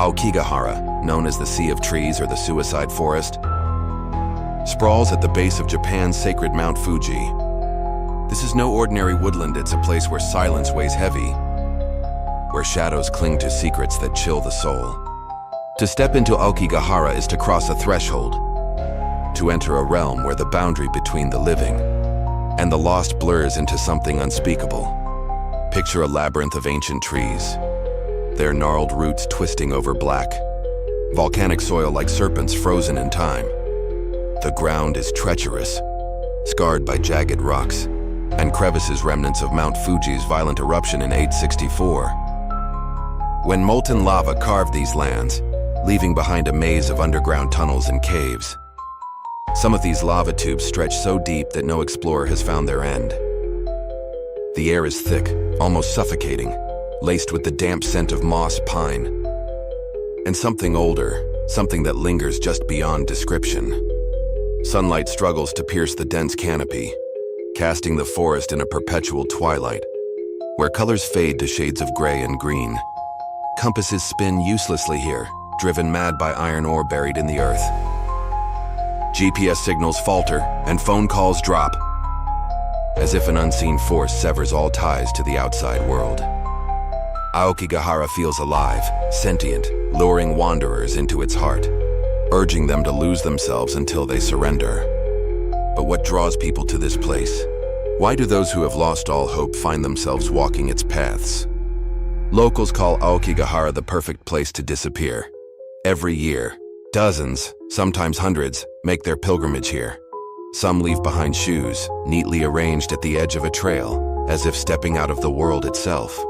Aokigahara, known as the Sea of Trees or the Suicide Forest, sprawls at the base of Japan's sacred Mount Fuji. This is no ordinary woodland, it's a place where silence weighs heavy, where shadows cling to secrets that chill the soul. To step into Aokigahara is to cross a threshold, to enter a realm where the boundary between the living and the lost blurs into something unspeakable. Picture a labyrinth of ancient trees, their gnarled roots twisting over black, volcanic soil like serpents frozen in time. The ground is treacherous, scarred by jagged rocks and crevices, remnants of Mount Fuji's violent eruption in 864. When molten lava carved these lands, leaving behind a maze of underground tunnels and caves. Some of these lava tubes stretch so deep that no explorer has found their end. The air is thick, almost suffocating, laced with the damp scent of moss, pine, and something older, something that lingers just beyond description. Sunlight struggles to pierce the dense canopy, casting the forest in a perpetual twilight, where colors fade to shades of gray and green. Compasses spin uselessly here, driven mad by iron ore buried in the earth. GPS signals falter and phone calls drop, as if an unseen force severs all ties to the outside world. Aokigahara feels alive, sentient, luring wanderers into its heart, urging them to lose themselves until they surrender. But what draws people to this place? Why do those who have lost all hope find themselves walking its paths? Locals call Aokigahara the perfect place to disappear. Every year, dozens, sometimes hundreds, make their pilgrimage here. Some leave behind shoes, neatly arranged at the edge of a trail, as if stepping out of the world itself.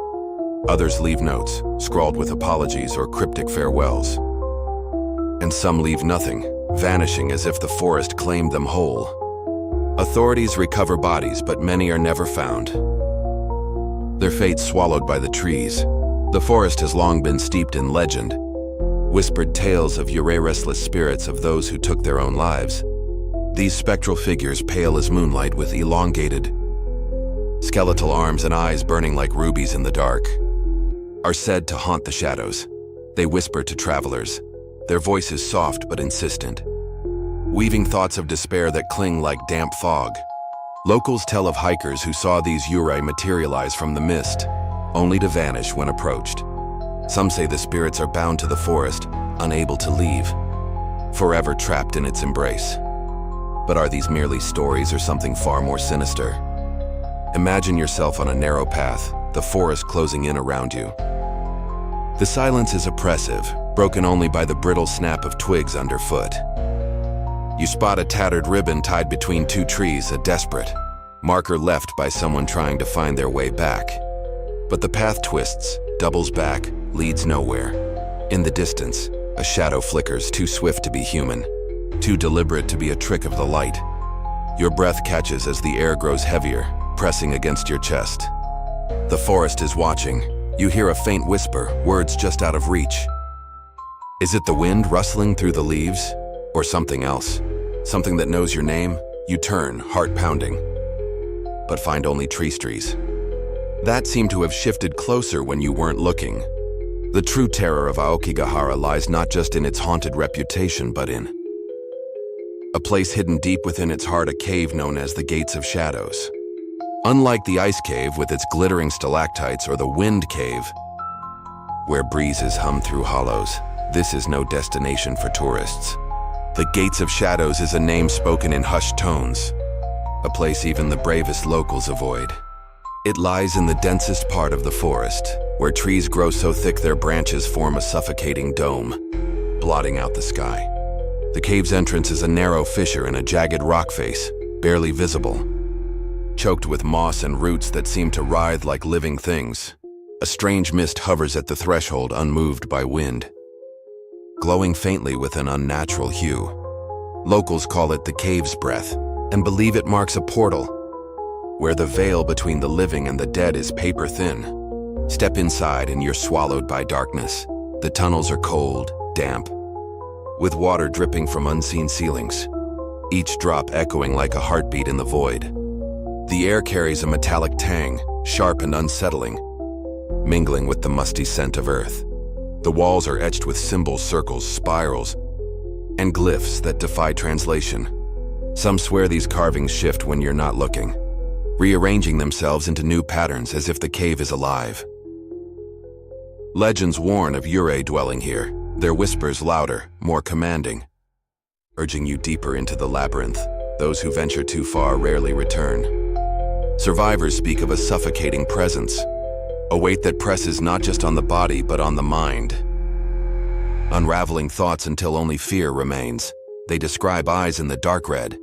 Others leave notes, scrawled with apologies or cryptic farewells. And some leave nothing, vanishing as if the forest claimed them whole. Authorities recover bodies, but many are never found. Their fate swallowed by the trees. The forest has long been steeped in legend, whispered tales of restless spirits of those who took their own lives. These spectral figures, pale as moonlight with elongated, skeletal arms and eyes burning like rubies in the dark, are said to haunt the shadows. They whisper to travelers, their voices soft but insistent, weaving thoughts of despair that cling like damp fog. Locals tell of hikers who saw these yurei materialize from the mist, only to vanish when approached. Some say the spirits are bound to the forest, unable to leave, forever trapped in its embrace. But are these merely stories or something far more sinister? Imagine yourself on a narrow path, the forest closing in around you. The silence is oppressive, broken only by the brittle snap of twigs underfoot. You spot a tattered ribbon tied between two trees, a desperate marker left by someone trying to find their way back. But the path twists, doubles back, leads nowhere. In the distance, a shadow flickers, too swift to be human, too deliberate to be a trick of the light. Your breath catches as the air grows heavier, pressing against your chest. The forest is watching. You hear a faint whisper, words just out of reach. Is it the wind rustling through the leaves? Or something else? Something that knows your name? You turn, heart pounding, but find only tree trees. That seemed to have shifted closer when you weren't looking. The true terror of Aokigahara lies not just in its haunted reputation, but in a place hidden deep within its heart, a cave known as the Gates of Shadows. Unlike the ice cave with its glittering stalactites or the wind cave, where breezes hum through hollows, this is no destination for tourists. The Gates of Shadows is a name spoken in hushed tones, a place even the bravest locals avoid. It lies in the densest part of the forest, where trees grow so thick their branches form a suffocating dome, blotting out the sky. The cave's entrance is a narrow fissure in a jagged rock face, barely visible, choked with moss and roots that seem to writhe like living things. A strange mist hovers at the threshold, unmoved by wind, glowing faintly with an unnatural hue. Locals call it the cave's breath, and believe it marks a portal, where the veil between the living and the dead is paper thin. Step inside and you're swallowed by darkness. The tunnels are cold, damp, with water dripping from unseen ceilings, each drop echoing like a heartbeat in the void. The air carries a metallic tang, sharp and unsettling, mingling with the musty scent of earth. The walls are etched with symbols, circles, spirals, and glyphs that defy translation. Some swear these carvings shift when you're not looking, rearranging themselves into new patterns as if the cave is alive. Legends warn of Yurei dwelling here, their whispers louder, more commanding, urging you deeper into the labyrinth. Those who venture too far rarely return. Survivors speak of a suffocating presence, a weight that presses not just on the body but on the mind. Unraveling thoughts until only fear remains. They describe eyes in the dark red,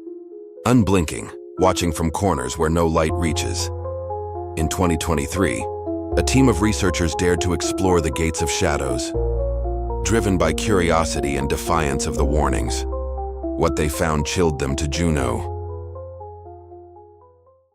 unblinking, watching from corners where no light reaches. In 2023, a team of researchers dared to explore the gates of shadows, driven by curiosity and defiance of the warnings. What they found chilled them to Juno.